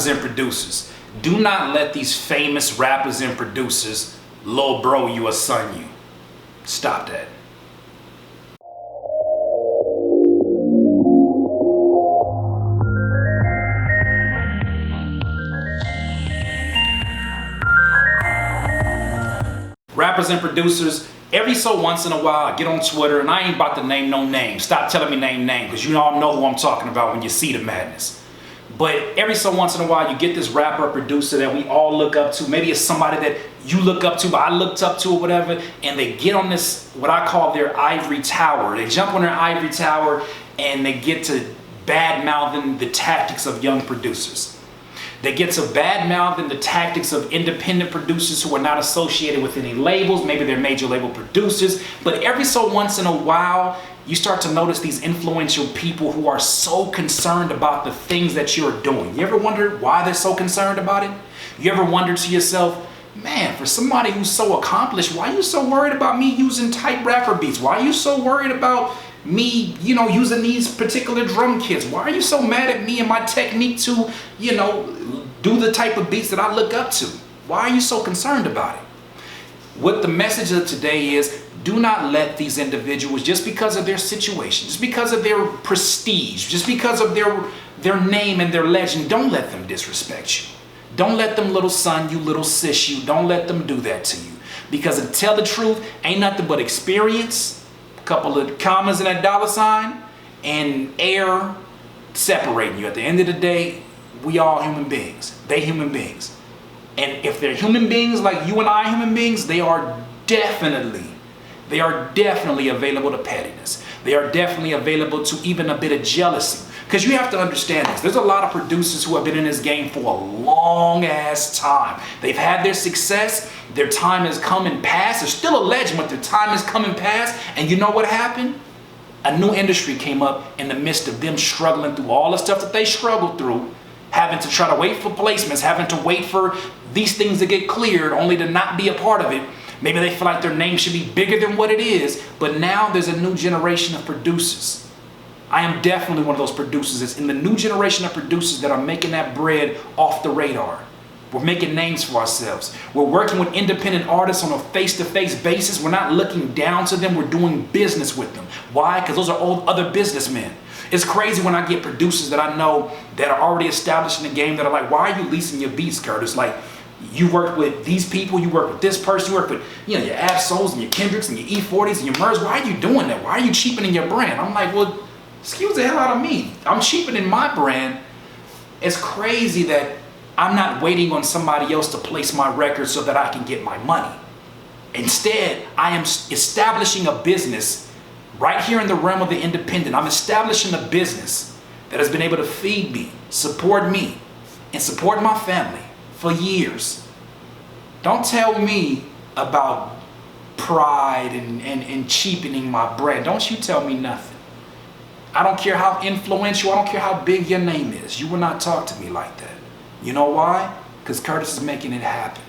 rappers and producers. Do not let these famous rappers and producers low bro you or son you. Stop that. Rappers and producers, every so once in a while I get on Twitter, and I ain't about to name no names. Stop telling me name, because you all know who I'm talking about when you see the madness. But every so once in a while you get this rapper or producer that we all look up to. Maybe it's somebody that you look up to, but I looked up to or whatever, and they get on this, what I call their ivory tower. They jump on their ivory tower and they get to bad-mouthing the tactics of young producers. They get to bad-mouthing the tactics of independent producers who are not associated with any labels. Maybe they're major label producers. But every so once in a while, you start to notice these influential people who are so concerned about the things that you're doing. You ever wonder why they're so concerned about it? You ever wonder to yourself, man, for somebody who's so accomplished, why are you so worried about me using tight rapper beats? Why are you so worried about me, using these particular drum kits? Why are you so mad at me and my technique to, do the type of beats that I look up to? Why are you so concerned about it? What the message of today is, do not let these individuals, just because of their situation, just because of their prestige, just because of their name and their legend, don't let them disrespect you. Don't let them little son you, little sis you. Don't let them do that to you. Because to tell the truth, ain't nothing but experience, a couple of commas and a dollar sign, and air separating you. At the end of the day, we all human beings. They human beings. And if they're human beings like you and I human beings, they are definitely available to pettiness. They are definitely available to even a bit of jealousy. Because you have to understand this. There's a lot of producers who have been in this game for a long ass time. They've had their success. Their time has come and passed. They're still a legend, but their time has come and passed. And you know what happened? A new industry came up in the midst of them struggling through all the stuff that they struggled through, having to try to wait for placements, having to wait for these things to get cleared, only to not be a part of it. Maybe they feel like their name should be bigger than what it is, but now there's a new generation of producers. I am definitely one of those producers. It's in the new generation of producers that are making that bread off the radar. We're making names for ourselves. We're working with independent artists on a face-to-face basis. We're not looking down to them. We're doing business with them. Why? Because those are old other businessmen. It's crazy when I get producers that I know that are already established in the game that are like, why are you leasing your beats, Curtis? Like, you work with these people, you work with this person, you work with your Absols and your Kendricks and your E40s and your Murs. Why are you doing that? Why are you cheapening your brand? I'm like, well, excuse the hell out of me. I'm cheapening my brand. It's crazy that I'm not waiting on somebody else to place my record so that I can get my money. Instead, I am establishing a business right here in the realm of the independent. I'm establishing a business that has been able to feed me, support me, and support my family for years. Don't tell me about pride and cheapening my brand. Don't you tell me nothing. I don't care how influential, I don't care how big your name is. You will not talk to me like that. You know why? Because Curtis is making it happen.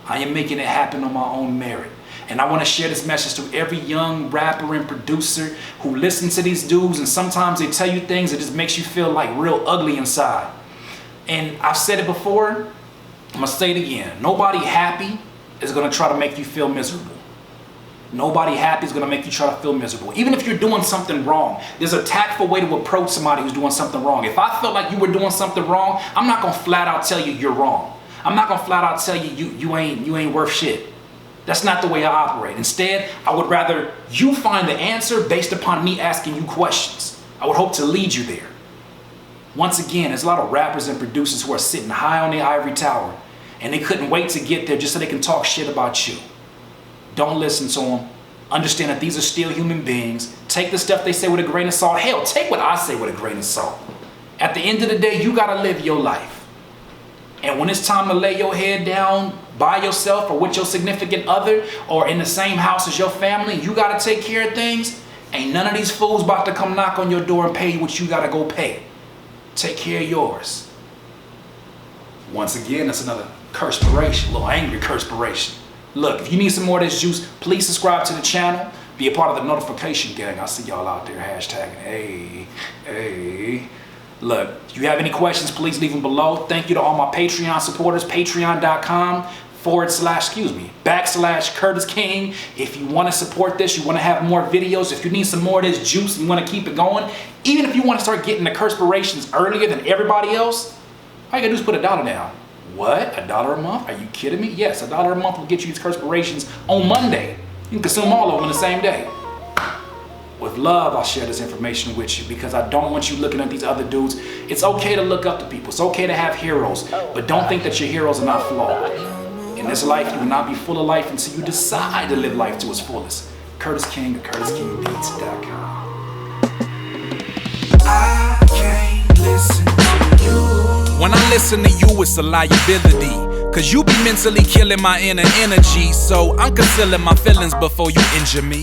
I am making it happen on my own merit. And I want to share this message to every young rapper and producer who listen to these dudes, and sometimes they tell you things that just makes you feel like real ugly inside. And I've said it before, I'm going to say it again. Nobody happy is going to try to make you feel miserable. Nobody happy is going to make you try to feel miserable. Even if you're doing something wrong, there's a tactful way to approach somebody who's doing something wrong. If I felt like you were doing something wrong, I'm not going to flat out tell you you're wrong. I'm not going to flat out tell you you ain't worth shit. That's not the way I operate. Instead, I would rather you find the answer based upon me asking you questions. I would hope to lead you there. Once again, there's a lot of rappers and producers who are sitting high on the ivory tower, and they couldn't wait to get there just so they can talk shit about you. Don't listen to them. Understand that these are still human beings. Take the stuff they say with a grain of salt. Hell, take what I say with a grain of salt. At the end of the day, you gotta live your life. And when it's time to lay your head down by yourself or with your significant other or in the same house as your family, you gotta take care of things. Ain't none of these fools about to come knock on your door and pay you what you gotta go pay. Take care of yours. Once again, that's another Curtspiration, a little angry Curtspiration. Look, if you need some more of this juice, please subscribe to the channel. Be a part of the notification gang. I see y'all out there hashtagging. Hey. Look, if you have any questions, please leave them below. Thank you to all my Patreon supporters. Patreon.com/Curtis King. If you want to support this, you want to have more videos, if you need some more of this juice and you want to keep it going, even if you want to start getting the Curtspirations earlier than everybody else, all you gotta do is put $1 down. What? $1 a month? Are you kidding me? Yes, $1 a month will get you these Curtspirations on Monday. You can consume all of them in the same day. With love, I'll share this information with you because I don't want you looking at these other dudes. It's okay to look up to people. It's okay to have heroes, but don't think that your heroes are not flawed. In this life, you will not be full of life until you decide to live life to its fullest. Curtis King at CurtisKingBeats.com. I can't listen to you. When I listen to you, it's a liability. Cause you be mentally killing my inner energy. So I'm concealing my feelings before you injure me.